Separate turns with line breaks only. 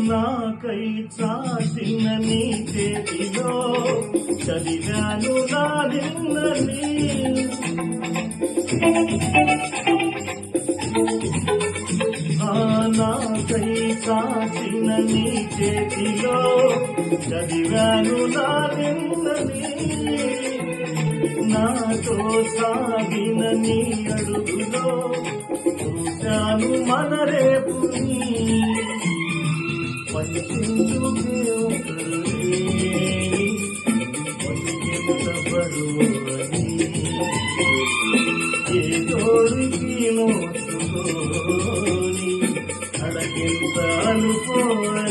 నాకై చాసిన నీ చేతిలో చదివాను నా నిన్నని నాకై చాసిన నీ చేతిలో చదివాను నా నిన్నని నాతో సాగిన నీ అడుగులో చూశాను మన రేపుని పలికిందుకే పలికింత బరువని ఏ తోడికి నోచుకోని అడగింత అనుకోని